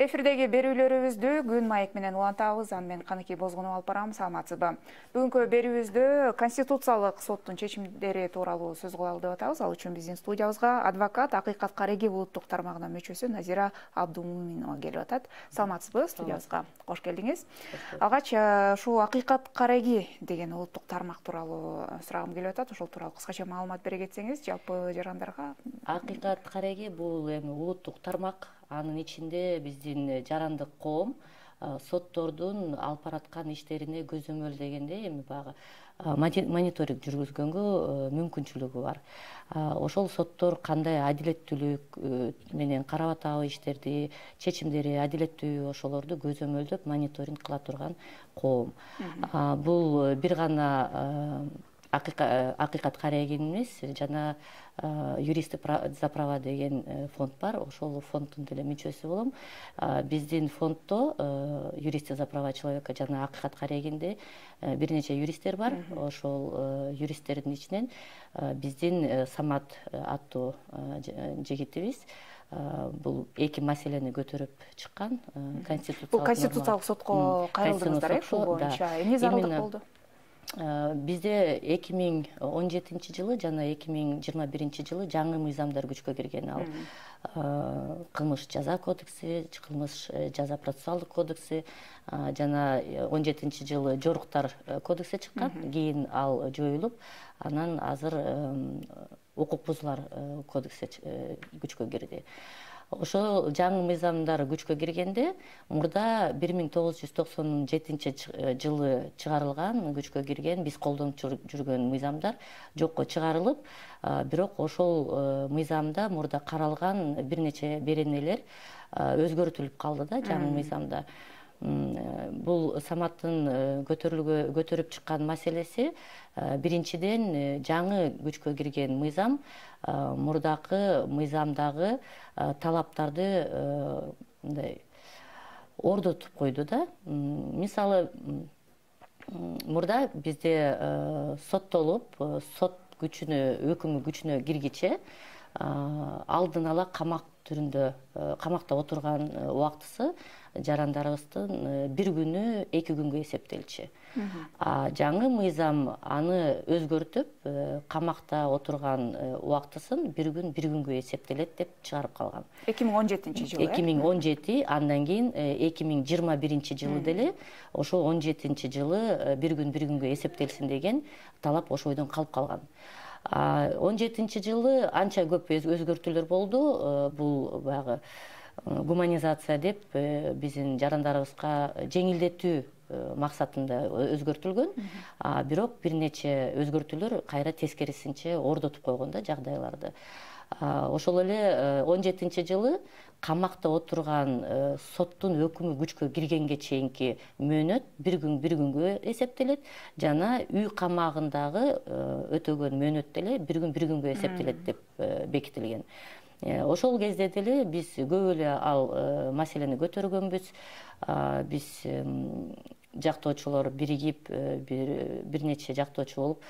Эфирдеги берүүлөрүбүздү күн маек менен улантабыз. Аны мен Каныкей Бозгунов алып барам. Саламатсызбы? Бүгүнкү берүүбүздө Конституциялык соттун чечимдери тууралуу сөз кылалы деп атабыз. Ал үчүн биздин студиябызга адвокат Акыйкат Кареги улуттук тармагынын мүчөсү Назира Абдумуминова келип атат. Саламатсызбы? Студиябызга кош келдиңиз. Алгач ушул Акыйкат Кареги деген улуттук тармак тууралуу сурагым келип атат. Ошол тууралуу кыскача маалымат бере кетсеңиз, жалпы жарандарга. Акыйкат Кареги бул эми улуттук тармак. Анын ичинде биздин жарандык коом соттордун алып бараткан иштерине көзөмөлдөгөндө эми баягы мониторинг жүргүзгөнгө мүмкүнчүлүгү бар. Ошол соттор кандай адилеттүүлүк менен карап атабы иштерди, чечимдери адилеттүүбү, ошолорду көзөмөлдөп мониторинг кыла турган коом. Бул бир гана Акыйкат Карегин эмес, жана юристы за права деген фонд бар. Ошол фонддун деле мүчөсү болом. Биздин фонддо юристы за права человека жана Акыйкат Карегинде бир нече юристтер бар. Ошол юристтердин ичинен биздин Самат аттуу жигитибиз бул эки маселени көтөрүп чыккан. Конституциялык сотко кайрылдыңыздар, ушул боюнча эмне зарылдык болду? Бизде 2017 жылы жана 2021 жылы жаңы мыйзамдар күчкө кирген. Ал кылмыш жаза кодекси, кылмыш жаза процессуалдык кодекси жана 17 жылы жоруктар кодекси чыккан. Кийин ал жоюлуп, анан азыр укук бузуулар кодекси күчкө кирди. Ошол жаңы мыйзамдар күчкө киргенде мурда 1997 жылы чыгарылган, күчкө кирген, биз колдонуп жүргөн мыйзамдар жокко чыгарылып, бирок ошол мыйзамда мурда каралган бир нече беренелер өзгөртүлүп калды да жаңы мыйзамда. Бул Саматтын көтөрүп чыккан маселеси биринчиден жаңы күчкө кирген мыйзам мурдакы мыйзамдагы талаптарды мындай ордотуп койду да. Мисалы, мурда бизде соттолуп, сот күчүнө, өкүмү күчүнө киргиче алдын ала камак түрүндө камакта отурган убактысы жарандарыбыздын бир күнү 2 күнгө эсептелчү. Жаңы мыйзам аны өзгөртүп, камакта отурган убактысын бир күнгө эсептелет деп чыгарып калган. 2017 жылы. 2017, андан кийин 2021 жылы деле ошол 17 жылы бир күнгө эсептелсин деген талап ошол бойдон калып калган. 17 жылы анча көп өзгөртүүлөр болду. Бул баягы гуманизация деп биздин жарандарыбызга жеңилдетүү максатында өзгөртүлгөн. Бирок бир нече өзгөртүүлөр кайра тескерисинче ордотуп койгон да жагдайларды. Ошол эле 17 жылы камакта отурган соттун өкүмү күчкө киргенге чейинки мөөнөт бир күнгө эсептелет, жана үй камагындагы өтөгөн мөөнөт деле бир күнгө эсептелет деп бекитилген. Ошол кезде деле биз көп эле ал маселени көтөргөнбүз. Биз жактоочулар биригип, бир нече жактоочу болуп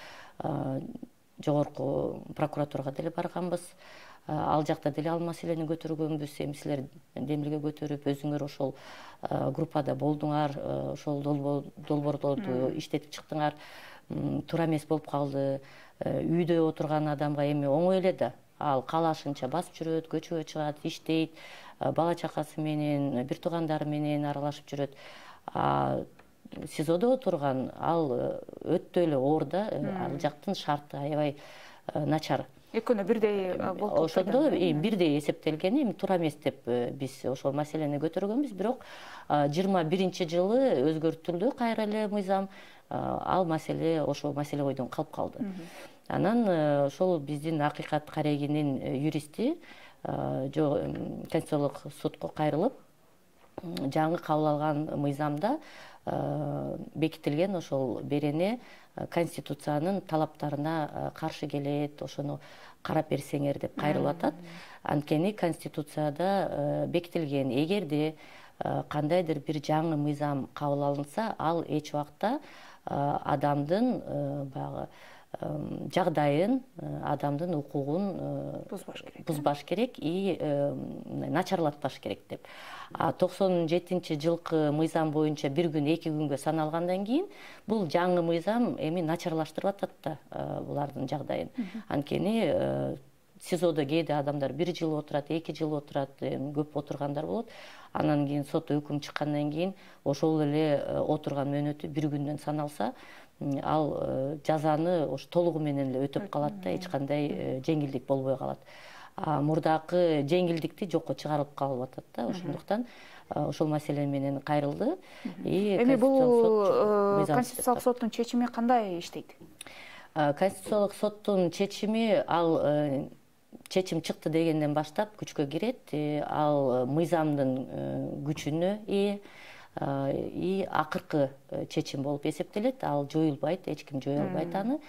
жогорку прокуратурага деле барганбыз. Ал жакта деле ал маселени көтөргөнбүз. Эми силер демилге көтөрүп, өзүңөр ошол группада болдуңар, ошол долбоорлорду иштетип чыктыңар. Туура эмес болуп калды. Үйдө отурган адамга эми оңой эле да. Ал каалашынча басып жүрөт, көчөгө чыгат, иштейт, бала чакасы менен, бир туугандары менен аралашып жүрөт. СИЗОдо отурган ал өтө эле оор да. Ал жактын шарты аябай начар. Экөөнө бирдей болуп ошондо бирдей эсептелген. Эми туура эмес деп биз ошол маселени көтөргөнбүз. Бирок 21 жылы өзгөртүлдү кайра эле мыйзам. Ал маселе ошол маселе бойдон калып калды. Анан ошол биздин Акыйкат Карегинин юристи Конституциялык сотко кайрылып, жаңы кабыл алган мыйзамда бекитилген ошол берене Конституциянын талаптарына каршы келет, ошону карап берсеңер деп кайрылып атат. Анткени Конституцияда бекитилген, эгерде кандайдыр бир жаңы мыйзам кабыл алынса, ал эч убакта адамдын баягы жагдайын, адамдын укугун бузбаш керек и начарлатпаш керек деп. 97-жылкы мыйзам боюнча бир күн 2 күнгө саналгандан кийин бул жаңы мыйзам эми начарлаштырып атат да булардын жагдайын. Анткени СИЗОдо кээде адамдар 1 жыл отурат, 2 жыл отурат, көп отургандар болот. Анан кийин сот өкүм чыккандан кийин ошол эле отурган мөөнөтү 1 күндөн саналса, ал жазаны ош толугу менен эле өтөп калат да, эч кандай жеңилдик болбой калат. Мурдакы жеңилдикти жокко чыгарылып калып атат да, ошондуктан ошол маселе менен кайрылды. Эми бул Конституциялык соттун чечими кандай иштейт? Конституциялык соттун чечими, ал чечим чыкты дегенден баштап күчкө кирет. Ал мыйзамдын күчүнө ээ и акыркы чечим болуп эсептелет. Ал жоюлбайт, эч ким жое албайт аны.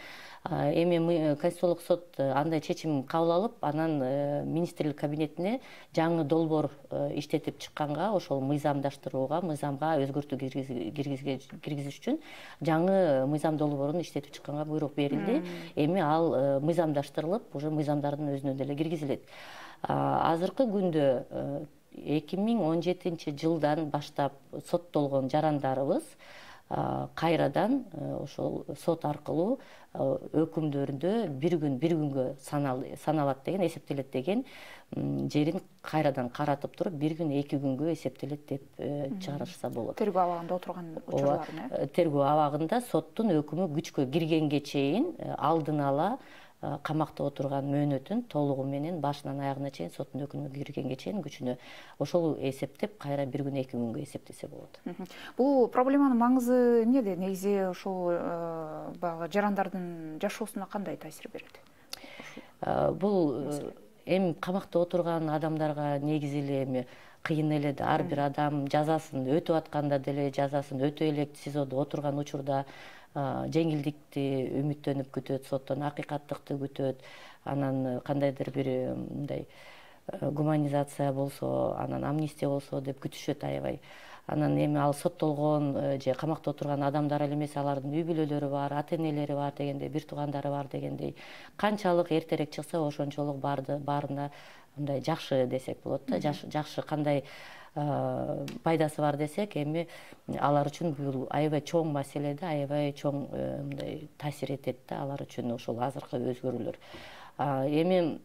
Эми Конституциялык сот андай чечим кабыл алып, анан министрлик кабинетине жаңы долбоор иштетип чыкканга, ошол мыйзамдаштырууга, мыйзамга өзгөртүү киргизиш үчүн жаңы мыйзам долбоорун иштетип чыкканга буйрук берилди. Эми ал мыйзамдаштырылып, уже мыйзамдардын өзүнө деле киргизилет. Азыркы күндө 2017-жылдан баштап соттолгон жарандарыбыз кайрадан ошол сот аркылуу өкүмдөрдө бир күнгө саналат деген, эсептелет деген жерин кайрадан каратып туруп, 1 күн 2 күнгө эсептелет деп чыгарышса болот. Тергөө абагында отурган учурларын, тергөө абагында соттун өкүмү күчкө киргенге чейин алдын ала камакта отурган мөөнөтүн толугу менен башынан аягына чейин, соттун өкүмү киргенге чейин күчүнө ошол эсептеп кайра 1 күн 2 күнгө эсептесе болот. Бул проблеманын маңызы эмнеде? Негизи ушул баягы жарандардын жашоосуна кандай таасир берет? Бул эми камакта отурган адамдарга негизи эле эми кыйын эле да. Ар бир адам жазасын өтүп атканда деле, жазасын өтө элек СИЗОдо отурган учурда жеңилдикти үмүттөнүп күтөт, соттон акыйкаттыкты күтөт. Анан кандайдыр бир мындай гуманизация болсо, анан амнистия болсо деп күтүшөт аябай. Анан эми ал соттолгон же камакта отурган адамдар эле эмес, алардын үй бүлөлөрү бар, ата-энелери бар дегендей, бир туугандары бар дегендей. Канчалык эртерээк чыкса, ошончолук баарына мындай жакшы десек болот да. Жакшы кандай пайдасы бар десек, эми алар үчүн бул аябай чоң маселе да, аябай чоң мындай таасир этет да алар үчүн ошол азыркы өзгөрүүлөр. Эми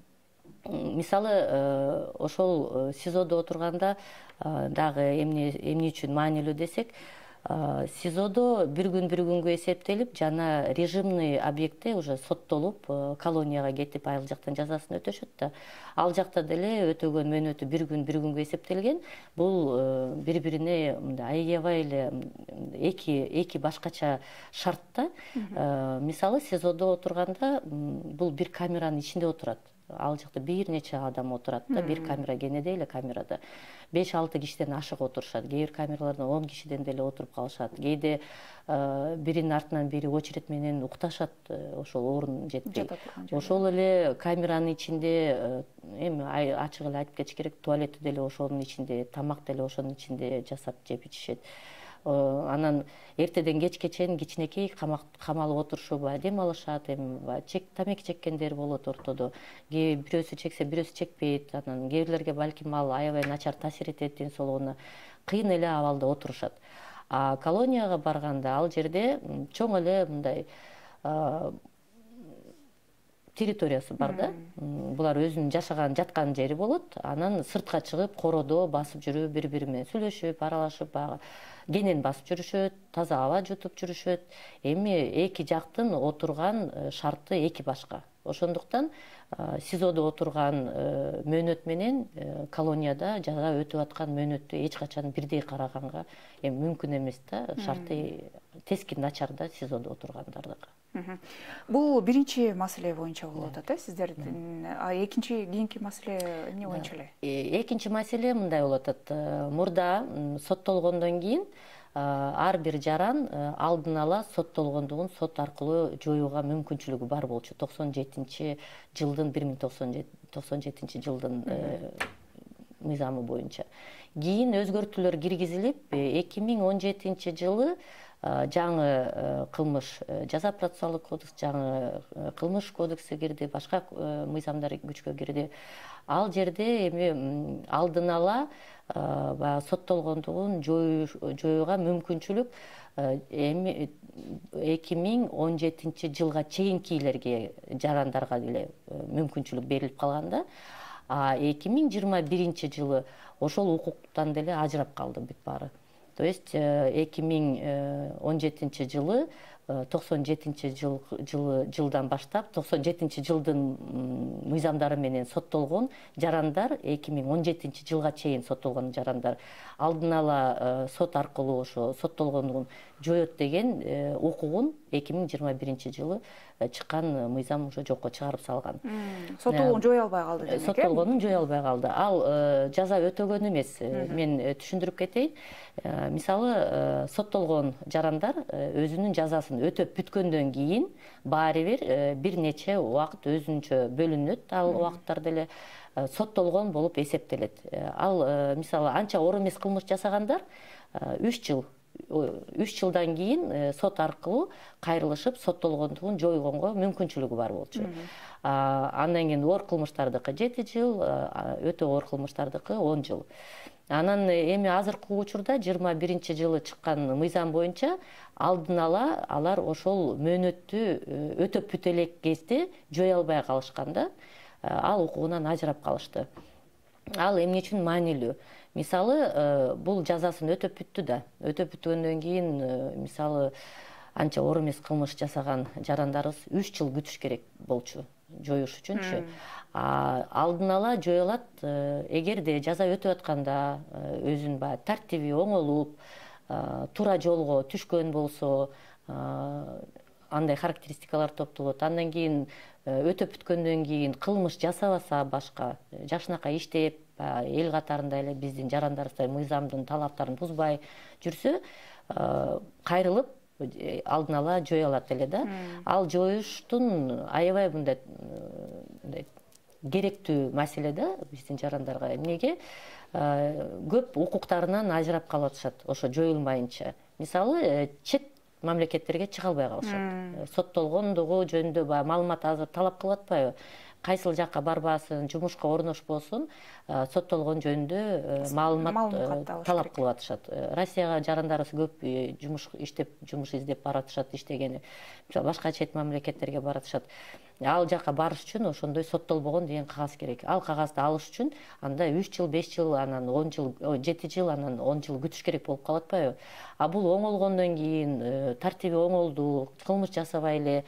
мисалы ошол СИЗОдо отурганда дагы эмне үчүн маанилүү десек, СИЗОдо 1 күнгө эсептелип, жана режимный объектте уже соттолуп, колонияга кетип, айыл жактан жазасын өтөшөт да. Ал жакта деле өтөгөн мөөнөтү 1 күнгө эсептелген. Бул бири-бирине аябай эле эки башкача шартта. Мисалы СИЗОдо отурганда бул бир камеранын ичинде отурат. Ал жакта бир нече адам отурат да, бир камера, кенеде эле камерада. 5-6 кишиден ашык отурушат. Кээ бир камераларда 10 кишиден деле отуруп калышат. Кээде биринин артынан бири очередь менен укташат, ошол орун жетпей. Ошол эле камеранын ичинде, эми ачык эле айтып кетиш керек, туалети деле ошонун ичинде, тамак деле ошонун ичинде жасап жеп ичишет. Анан эртеден кечке чейин кичинекей камалып отурушуп дем алышат. Эми тамеки чеккендер болот ортодо. Бирөөсү чексе, бирөөсү чекпейт. Анан кээ бирлерге балким ал аябай начар таасир этет ден соолугуна. Кыйын эле абалда отурушат. Колонияга барганда ал жерде чоң эле мындай территориясы бар да. Булар өзүнүн жаткан жери болот. Анан сыртка чыгып, коодо басып жүрүп, бири-бири менен сүйлөшүп, аралашып, кенен басып жүрүшөт, таза аба жутуп жүрүшөт. Эми эки жактын отурган шарты эки башка. Ошондуктан СИЗОдо отурган мөөнөт менен колонияда жаза өтүп аткан мөөнөттү эч качан бирдей караганга мүмкүн эмес да. Шарты тескин начар да СИЗОдо отургандардыкы. Бул биринчи маселе боюнча болуп атат, сиздердин. Экинчи кийинки маселе эмне боюнча эле? Экинчи маселе мындай болуп атат. Мурда соттолгондон кийин ар бир жаран алдын ала соттолгондугун сот аркылуу жоюуга мүмкүнчүлүгү бар болчу. 1997-жылдын мыйзамы боюнча. Кийин өзгөртүүлөр киргизилип, 2017-жылы жаңы кылмыш жаза процессуалдык кодекс, жаңы кылмыш кодекси кирди, башка мыйзамдар күчкө кирди. Ал жерде эми алдын ала баягы соттолгондугун жоюуга мүмкүнчүлүк эми 2017 жылга чейинкилерге жарандарга эле мүмкүнчүлүк берилип калганда, 2021 жылы ошол укуктан деле ажырап калды бүт баары. То есть 2017 жылы 97 жылдан баштап 97 жылдын мыйзамдары менен соттолгон жарандар 2017 жылга чейин соттолгон жарандар алдын ала сот аркылуу ошо соттолгондугун жоет деген укугун 2021 жылы чыккан мыйзам ошо жокко чыгарып салган. Соттолгон жое албай калды демек. Соттолгонун жое албай калды. Ал жаза өтөгөн эмес. Мен түшүндүрүп кетейин. Мисалы, соттолгон жарандар өзүнүн жазасын өтөп бүткөндөн кийин баары бир нече убакыт өзүнчө бөлүнөт. Ал убакыттарда эле соттолгон болуп эсептелет. Ал мисалы анча оор эмес кылмыш жасагандар 3 жылдан кийин сот аркылуу кайрылышып соттолгондугун жойгонго мүмкүнчүлүгү бар болчу. Андан кийин оор кылмыштардыкы 7 жыл, өтө оор кылмыштардыкы 10 жыл. Анан эми азыркы учурда 21 жылы чыккан мыйзам боюнча алдын ала алар ошол мөөнөттү өтөп бүтө элек кезде жое албай калышканда ал укугунан ажырап калышты. Ал эмне үчүн маанилүү? Мисалы, бул жазасын өтөп бүттү да. Өтөп бүткөндөн кийин, мисалы, анча оор эмес кылмыш жасаган жарандарыбыз 3 жыл күтүш керек болчу, жоюш үчүнчү. Алдын ала жоюлат, эгерде жаза өтүп атканда өзүнүн баягы тартиби оңолуп, туура жолго түшкөн болсо, андай характеристикалар топтолот. Андан кийин өтөп бүткөндөн кийин кылмыш жасабаса башка, жакшынакай иштеп, эл катарында эле биздин жарандарыбыздай мыйзамдын талаптарын бузбай жүрсө, кайрылып алдын ала жое алат эле да. Ал жоюштун аябай мындай керектүү маселе да биздин жарандарга. Эмнеге? Көп укуктарынан ажырап калып атышат ошо жоюлмайынча. Мисалы, чет мамлекеттерге чыга албай калышат. Соттолгондугу жөнүндө маалымат азыр талап кылып атпайбы? Кайсыл жакка барбасын, жумушка орношпосун, соттолгон жөнүндө маалымат талап кылып атышат. Россияга жарандарыбыз көп жумуш иштеп, жумуш издеп баратышат, иштегени. Башка чет мамлекеттерге баратышат. Ал жакка барыш үчүн ошондой соттолбогон деген кагаз керек. Ал кагазды алыш үчүн анда 3 жыл, 5 жыл, анан 10 жыл, 7 жыл, анан 10 жыл күтүш керек болуп калып атпайбы? Бул оңолгондон кийин, тартиби оңолду, кылмыш жасабай эле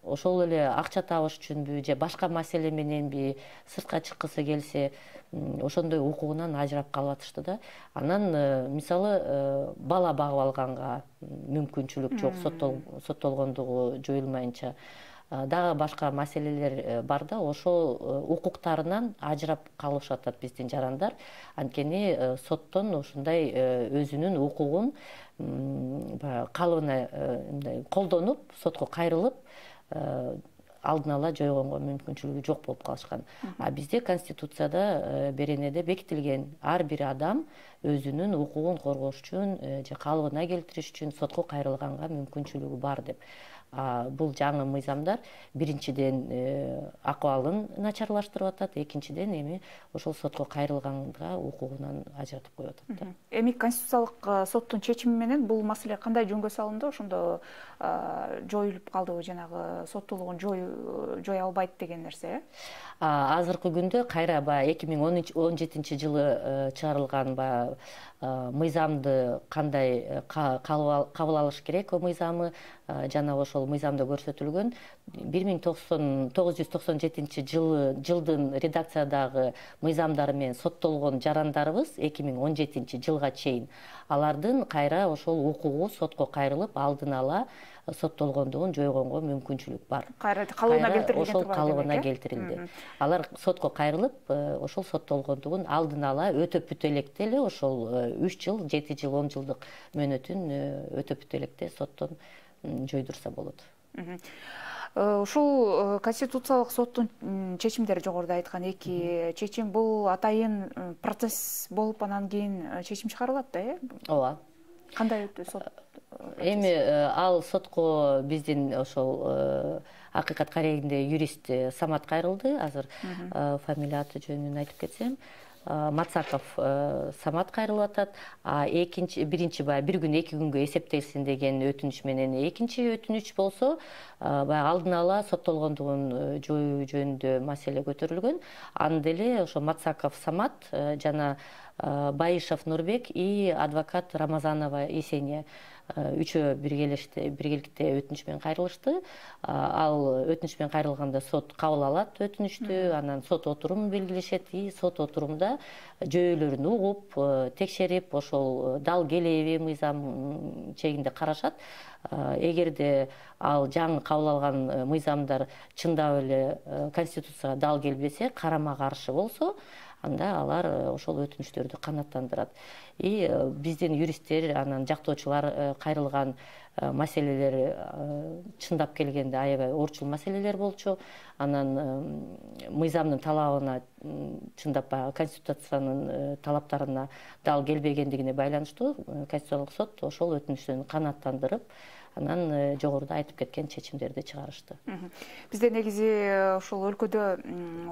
ошол эле акча табыш үчүнбү же башка маселе мененби сыртка чыккысы келсе, ошондой укугунан ажырап калып атышты да. Анан мисалы бала багып алганга мүмкүнчүлүк жок, соттолгондугу жоюлмайынча. Дагы башка маселелер бар да, ошол укуктарынан ажырап калышып атат биздин жарандар. Анткени соттон ушундай өзүнүн укугун калыбына колдонуп, сотко кайрылып, алдын ала жойгонго мүмкүнчүлүгү жок болуп калышкан. Бизде Конституцияда беренеде бекитилген ар бир адам өзүнүн укугун коргош үчүн же калыбына келтириш үчүн сотко кайрылганга мүмкүнчүлүгү бар деп. Бул жаңы мыйзамдар биринчиден акыбалын начарлаштырып атат, экинчиден эми ошол сотко кайрылганга укугунан ажыратып коюп атат. Эми Конституциялык соттун чечими менен бул маселе кандай жөнгө салынды? Ошондо жоюлуп калдыбы, жанагы соттуулугун жое албайт деген нерсе? Азыркы күндө кайра 2017 жылы чыгарылган мыйзамды кандай кабыл алыш керек, мыйзамы жана ошол мыйзамда көрсөтүлгөн 1997 жылдын редакциядагы мыйзамдары менен соттолгон жарандарыбыз 2017 жылга чейин алардын кайра ошол укугу сотко кайрылып алдын ала соттолгондугун жойгонго мүмкүнчүлүк бар. Кайра калыбына келтирилген ошол калыбына келтирилди. Алар сотко кайрылып, ошол соттолгондугун алдын ала өтөп бүтө электе эле ошол 3 жыл, 7 жыл, 10 жылдык мөөнөтүн өтөп бүтө электе соттон жойдурса болот. Ушул Конституциялык соттун чечимдери, жогоруда айткан эки чечим, бул атайын процесс болуп анан кийин чечим чыгарылат да, Ооба. Кандай өттү сот? Эми ал сотко биздин ошол акыйкат карегинде юрист Самат кайрылды. Азыр фамилия аты жөнүн айтып кетсем, Мацаков Самат кайрылып атат. Биринчи баягы бир күн 2 күнгө эсептелсин деген өтүнүч менен экинчи өтүнүч болсо баягы алдын ала соттолгондугун жоюу жөнүндө маселе көтөрүлгөн. Аны деле ошо Мацаков Самат жана Баишев Нурбек и адвокат Рамазанова Есения үчөө биргеликте өтүнүч менен кайрылышты. Ал өтүнүч менен кайрылганда сот кабыл алат өтүнүчтү, анан сот отурум белгилешет и сот отурумда жөөөлөрүн угуп, текшерип, ошол дал келеби мыйзам чегинде карашат. Эгерде ал жаңы кабыл алган мыйзамдар чындап эле Конституцияга дал келбесе, карама каршы болсо, анда алар ошол өтүнүчтөрдү канааттандырат. И биздин юристтер, анан жактоочулар кайрылган маселелер чындап келгенде аябай орчул маселелер болчу. Анан мыйзамдын талабына чындап Конституциянын талаптарына дал келбегендигине байланыштуу Конституциялык сот ошол өтүнүчтөрүн канааттандырып, анан жогоруда айтып кеткен чечимдерди чыгарышты. Бизде негизи ушул өлкөдө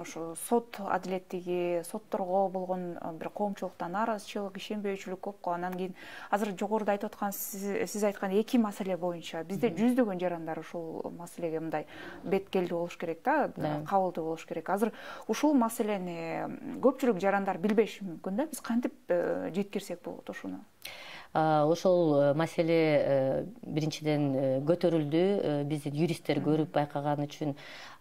ошо сот адилеттиги, сотторго болгон бир коомчулуктан нааразычылык, ишенбөөчүлүк көп го. Анан кийин азыр жогоруда айтып аткан сиз айткан эки маселе боюнча бизде жүздөгөн жарандар ушул маселеге мындай беткелдүү болуш керек да, кабылдуу болуш керек. Азыр ушул маселени көпчүлүк жарандар билбеши мүмкүн да. Биз кантип жеткирсек болот ушуну? Ошол маселе биринчиден көтөрүлдү, биздин юристтер көрүп байкаган үчүн.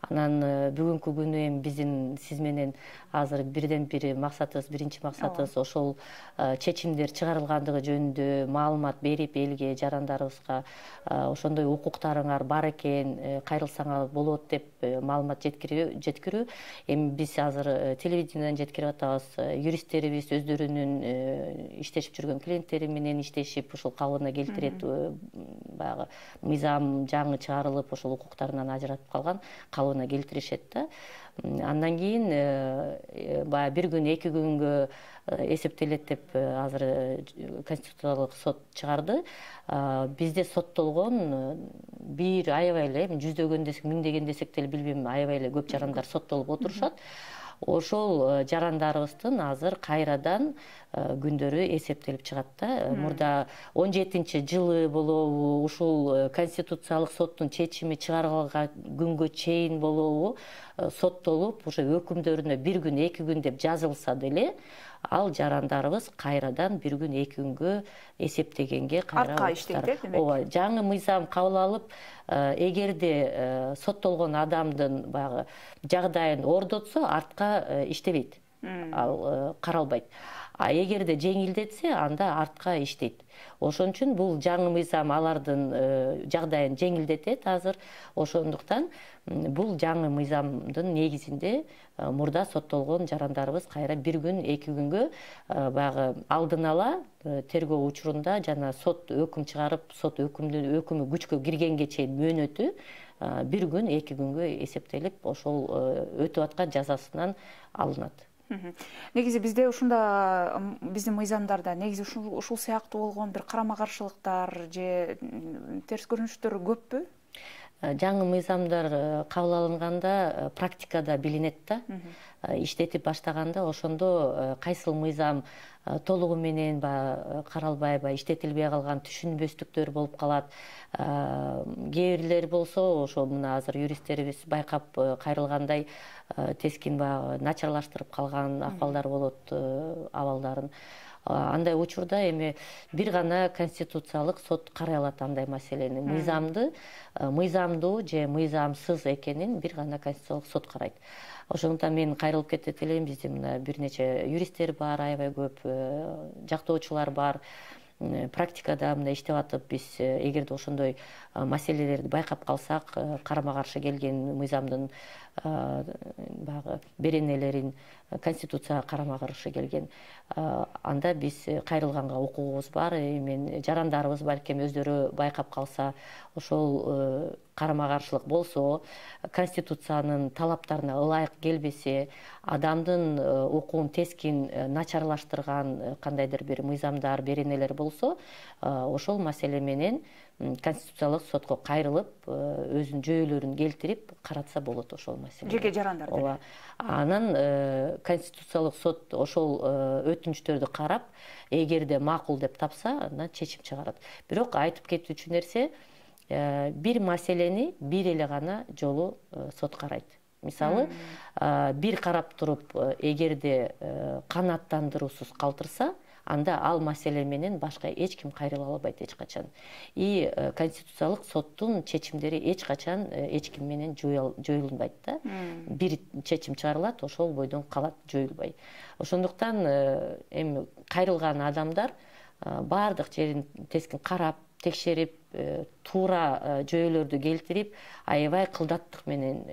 Анан бүгүнкү күнү эми биздин сиз менен азыр биринчи максатыбыз ошол чечимдер чыгарылгандыгы жөнүндө маалымат берип элге, жарандарыбызга ошондой укуктарыңар бар экен, кайрылсаңар болот деп маалымат жеткирүү. Эми биз азыр телевидениеден жеткирип атабыз. Юристтерибиз өздөрүнүн иштешип жүргөн клиенттери менен иштешип, ошол калыбына келтирет. Баягы мыйзам жаңы чыгарылып, ошол укуктарынан ажыратып калган калыбына келтиришет да. Андан кийин баягы бир күн 2 күнгө эсептелет деп азыр Конституциялык сот чыгарды. Бизде соттолгон бир аябай эле, жүздөгөн десек, миңдеген десек деле билбейм, аябай эле көп жарандар соттолуп отурушат. Ошол жарандарыбыздын азыр кайрадан күндөрү эсептелип чыгат да. Мурда 17-жылы болобу, ушул Конституциялык соттун чечими чыгарылган күнгө чейин болобу соттолуп, уже өкүмдөрүнө 1 күн, 2 күн деп жазылса деле, ал жарандарыбыз кайрадан 1 күн, 2 күнгө эсептегенге артка иштейт, демек. Ооба, жаңы мыйзам кабыл алып, эгерде соттолгон адамдын баягы жагдайын ордотсо, артка иштебейт. Ал каралбайт. А эгерде жеңилдетсе, анда артка иштейт. Ошон үчүн бул жаңы мыйзам алардын жагдайын жеңилдетет азыр. Ошондуктан бул жаңы мыйзамдын негизинде мурда соттолгон жарандарыбыз кайра 1 күн, 2 күнгө баягы алдын ала тергөө учурунда жана сот өкүм чыгарып, сот өкүмү күчкө киргенге чейин мөөнөтү 1 күн, 2 күнгө эсептелип, ошол өтүп аткан жазасынан алынат. Негизи бизде ушунда биздин мыйзамдарда негизи ушул сыяктуу болгон бир карама каршылыктар же терс көрүнүштөр көппү? Жаңы мыйзамдар кабыл алынганда практикада билинет да. Иштетип баштаганда ошондо кайсыл мыйзам толугу менен каралбай, иштетилбей калган түшүнбөстүктөр болуп калат. Кээ бирлери болсо, ошо мына азыр юристтерибиз байкап кайрылгандай тескин начарлаштырып калган акыбалдар болот, абалдарын. Андай учурда эми бир гана Конституциялык сот карай алат андай маселени. Мыйзамдуу же мыйзамсыз экенин бир гана Конституциялык сот карайт. Ошондуктан мен кайрылып кетет элем, бизде мына бир нече юристтер бар, аябай көп жактоочулар бар. Практикада мындай иштеп атып, биз эгерде ошондой маселелерди байкап калсак, карама каршы келген мыйзамдын баягы беренелерин конституцияга карама каршы келген. Анда биз кайрылганга укугубуз бар. Эми жарандарыбыз балким өздөрү байкап калса, ошол карама каршылык болсо, конституциянын талаптарына ылайык келбесе, адамдын укугун тескин начарлаштырган кандайдыр бир мыйзамдар, беренелер болсо, ошол маселе менен конституциялык сотко кайрылып, өзүнүн жүйөлөрүн келтирип каратса болот ошол маселе. Жеке жарандар. Ооба. Анан конституциялык сот ошол өтүнүчтөрдү карап, эгерде макул деп тапса, андан чечим чыгарат. Бирок айтып кетүүчү нерсе, бир маселени бир эле гана жолу сот карайт. Мисалы, бир карап туруп, эгерде канааттандыруусуз калтырса, анда ал маселе менен башка эч ким кайрыла албайт эч качан. И конституциялык соттун чечимдери эч качан эч ким менен жоюлбайт да. Бир чечим чыгарылат, ошол бойдон калат, жоюлбай. Ошондуктан эми кайрылган адамдар баардык жерин тескин карап, текшерип, туура жүйөлөрдү келтирип, аябай кылдаттык менен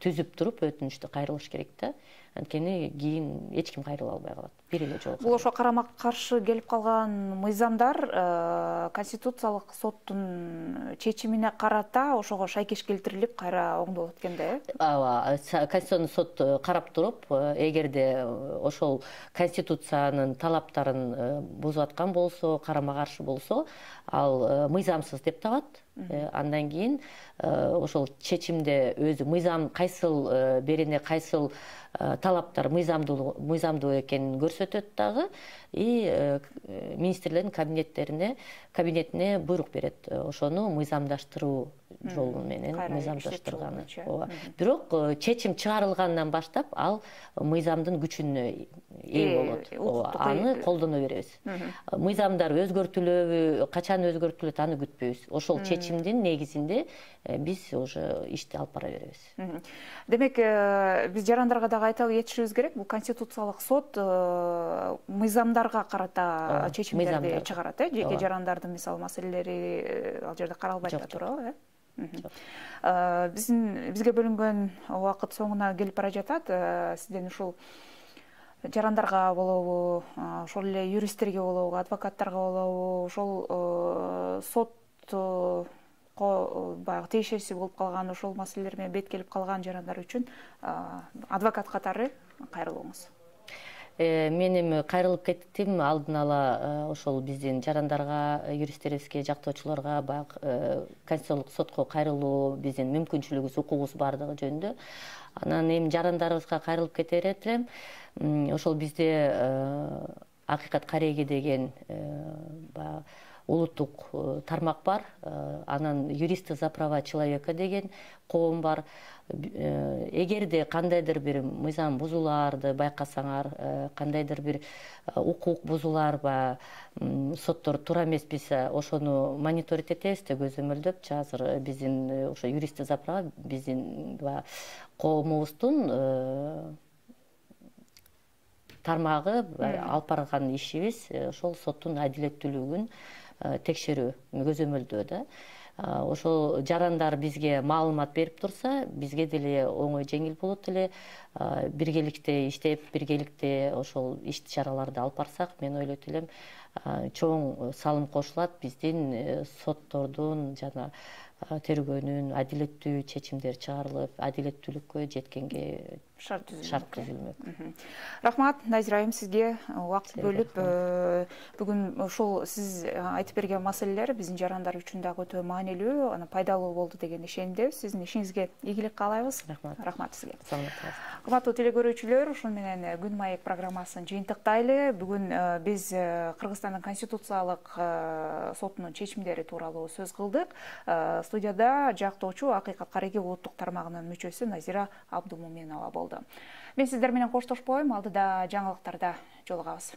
түзүп туруп өтүнүчтү кайрылыш керек да. Анткени кийин эч ким кайрыла албай калат. Бир эле жол. Бул ошо карама каршы келип калган мыйзамдар конституциялык соттун чечимине карата ошого шайкеш келтирилип, кайра оңдолот экен да, э? Ооба, конституционный сот карап туруп, эгерде ошол конституциянын талаптарын бузуп аткан болсо, карама каршы болсо, ал мыйзамсыз деп табат. Андан кийин ошол чечимде өзү мыйзам кайсыл берене, кайсыл талаптар мыйзамдуу экенин көрсөтөт дагы, и министрлердин кабинетине буйрук берет. Ошону мыйзамдаштыруу жолу менен мыйзамдаштырганы. Бирок чечим чыгарылгандан баштап ал мыйзамдын күчүнө ээ болот. Аны колдоно беребиз. Мыйзамдар өзгөртүлөбү, качан өзгөртүлөт, аны күтпөйбүз. Ошол чечимдин негизинде биз уже ишти алып бара беребиз. Демек, биз жарандарга дагы айтып кетишибиз керек, бул конституциялык сот мыйзамдарга карата чечимдерди чыгарат, э? Жеке жарандардын мисалы маселелери ал жерде каралбайт да, туурабы, э? Бизге бөлүнгөн убакыт соңуна келип бара жатат. Сизден ушул жарандарга болобу, ошол эле юристтерге болобу, адвокаттарга болобу, ошол сот баягы тиешеси болуп калган, ошол маселелер менен бет келип калган жарандар үчүн адвокат катары кайрылууңуз. Мен эми кайрылып кеттим, алдын ала ошол биздин жарандарга, юристтерибизге, жактоочуларга баягы конституциялык сотко кайрылуу биздин мүмкүнчүлүгүбүз, укугубуз бардыгы жөнүндө. Анан эми жарандарыбызга кайрылып кетер элем. Ошол бизде Акыйкат Кареги деген баягы улуттук тармак бар. Анан юристы за права человека деген коом бар. Эгерде кандайдыр бир мыйзам бузууларды байкасаңар, кандайдыр бир укук бузуулар соттор туура эмес болсо, ошону мониторить этебиз да, көзөмөлдөп. Азыр биздин ошо юристы за права биздин коомубуздун тармагы алып барган ишибиз ошол соттун адилеттүүлүгүн текшерүү, көзөмөлдөө да. Ошол жарандар бизге маалымат берип турса, бизге деле оңой жеңил болот эле. Биргеликте иштеп, биргеликте ошол иш-чараларды алып барсак, мен ойлойт элем, чоң салым кошулат биздин соттордун жана тергөөнүн адилеттүү чечимдер чыгарылып, адилеттүүлүккө жеткенге шарт түзүлмөк. Рахмат, Назира айым, сизге убакыт бөлүп, бүгүн ушул сиз айтып берген маселелер биздин жарандар үчүн дагы өтө маанилүү, аны пайдалуу болду деген ишендебиз. Сиздин ишиңизге ийгилик каалайбыз. Рахмат сизге. Кымбаттуу телекөрүүчүлөр, ушун менен Күн маек программасын жыйынтыктайлы. Бүгүн биз Кыргызстандын конституциялык сотунун чечимдери тууралуу сөз кылдык. Студияда жактоочу Акыйкат Кареги улуттук тармагынын мүчөсү Назира Абдумуменова болду. Мен сиздер менен коштошпойм, алдыда жаңылыктарда жолугабыз.